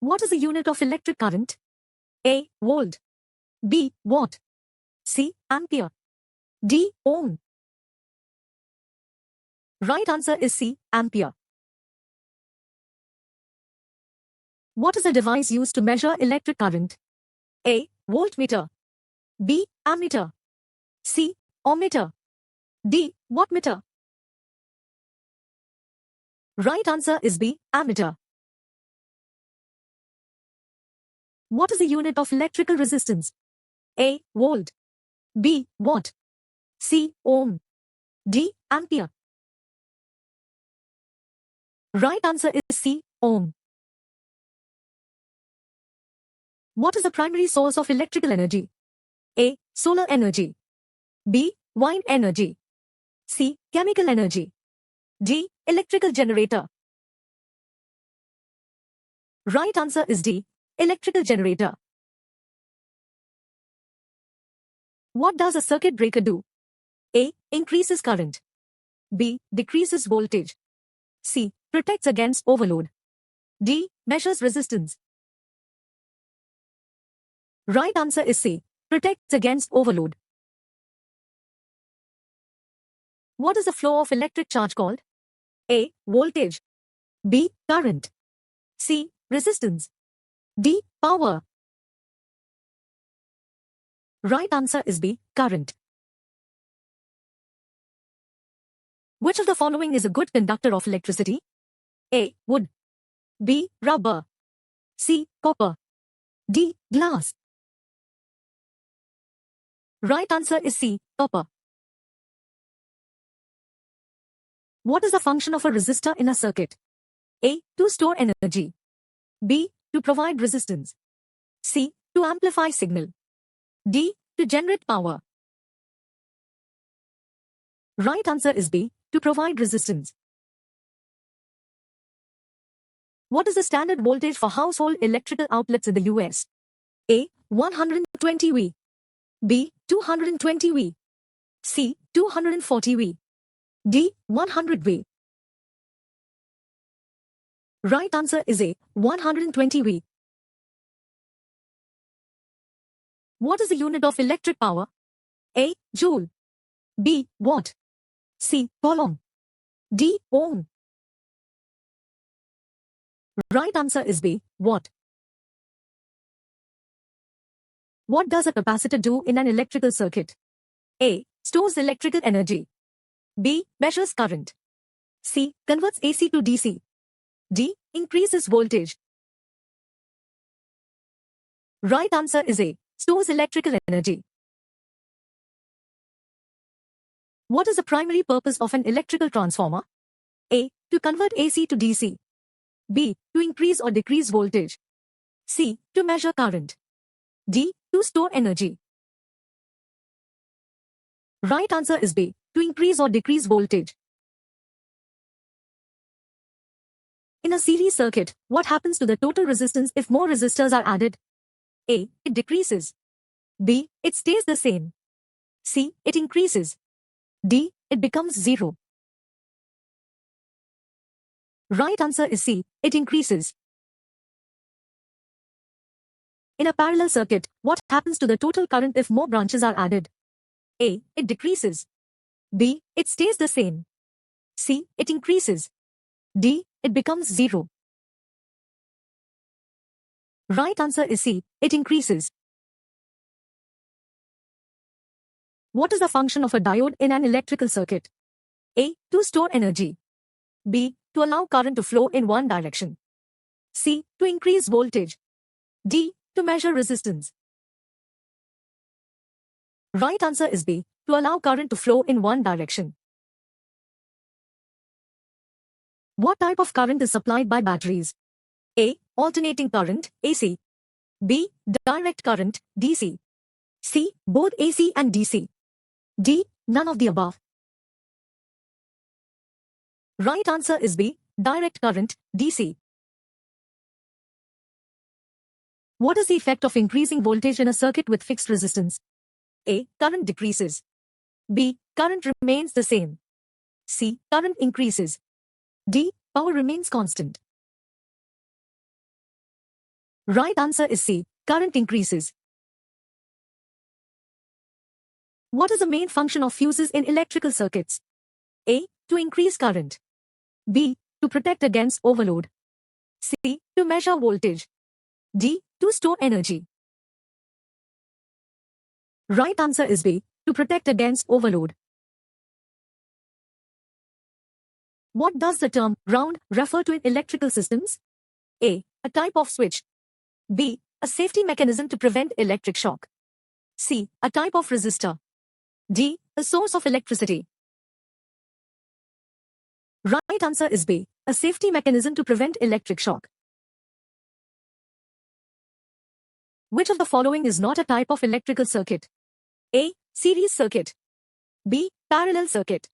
What is the unit of electric current? A. Volt. B. Watt. C. Ampere. D. Ohm. Right answer is C. Ampere. What is the device used to measure electric current? A. Voltmeter. B. Ammeter. C. Ohmmeter. D. Wattmeter. Right answer is B. Ammeter. What is the unit of electrical resistance? A. Volt. B. Watt. C. Ohm. D. Ampere. Right answer is C. Ohm. What is the primary source of electrical energy? A. Solar energy. B. Wind energy. C. Chemical energy. D. Electrical generator. Right answer is D. Electrical generator. What does a circuit breaker do? A. Increases current. B. Decreases voltage. C. Protects against overload. D. Measures resistance. Right answer is C. Protects against overload. What is the flow of electric charge called? A. Voltage. B. Current. C. Resistance. D. Power. Right answer is B. Current. Which of the following is a good conductor of electricity? A. Wood. B. Rubber. C. Copper. D. Glass. Right answer is C. Copper. What is the function of a resistor in a circuit? A. To store energy. B. To provide resistance. C. To amplify signal. D. To generate power. Right answer is B. To provide resistance. What is the standard voltage for household electrical outlets in the US? A. 120 V. B. 220 V. C. 240 V. D. 100 V. Right answer is A. 120 V. What is the unit of electric power? A. Joule. B. Watt. C. Coulomb. D. Ohm. Right answer is B. Watt. What does a capacitor do in an electrical circuit? A. Stores electrical energy. B. Measures current. C. Converts AC to DC. D. Increases voltage. Right answer is A. Stores electrical energy. What is the primary purpose of an electrical transformer? A. To convert AC to DC. B. To increase or decrease voltage. C. To measure current. D. To store energy. Right answer is B. To increase or decrease voltage. In a series circuit, what happens to the total resistance if more resistors are added? A. It decreases. B. It stays the same. C. It increases. D. It becomes zero. Right answer is C. It increases. In a parallel circuit, what happens to the total current if more branches are added? A. It decreases. B. It stays the same. C. It increases. D. It becomes zero. Right answer is C. It increases. What is the function of a diode in an electrical circuit? A. To store energy. B. To allow current to flow in one direction. C. To increase voltage. D. To measure resistance. Right answer is B. To allow current to flow in one direction. What type of current is supplied by batteries? A. Alternating current, AC. B. Direct current, DC. C. Both AC and DC. D. None of the above. Right answer is B. Direct current, DC. What is the effect of increasing voltage in a circuit with fixed resistance? A. Current decreases. B. Current remains the same. C. Current increases. D. Power remains constant. Right answer is C. Current increases. What is the main function of fuses in electrical circuits? A. To increase current. B. To protect against overload. C. To measure voltage. D. To store energy. Right answer is B. To protect against overload. What does the term ground refer to in electrical systems? A. A type of switch. B. A safety mechanism to prevent electric shock. C. A type of resistor. D. A source of electricity. Right answer is B. A safety mechanism to prevent electric shock. Which of the following is not a type of electrical circuit? A. Series circuit. B. Parallel circuit.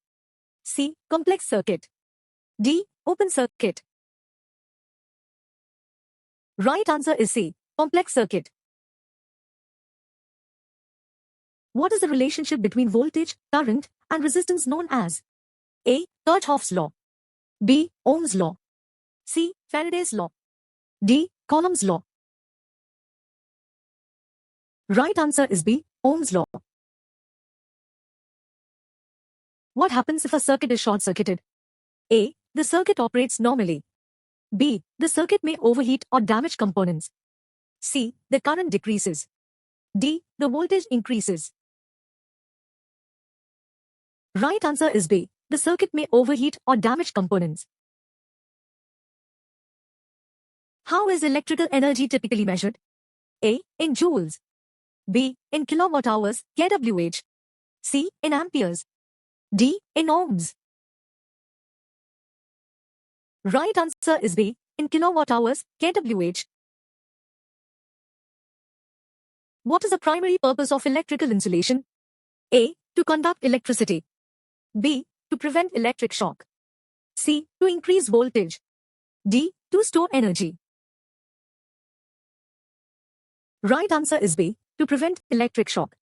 C. Complex circuit. D. Open circuit. Right answer is C. Complex circuit. What is the relationship between voltage, current, and resistance known as? A. Kirchhoff's law. B. Ohm's law. C. Faraday's law. D. Coulomb's law. Right answer is B. Ohm's law. What happens if a circuit is short-circuited? A. The circuit operates normally. B. The circuit may overheat or damage components. C. The current decreases. D. The voltage increases. Right answer is B. The circuit may overheat or damage components. How is electrical energy typically measured? A. In joules. B. In kilowatt-hours, kWh. C. In amperes. D. In ohms. Right answer is B. In kilowatt-hours, kWh. What is the primary purpose of electrical insulation? A. To conduct electricity. B. To prevent electric shock. C. To increase voltage. D. To store energy. Right answer is B. To prevent electric shock.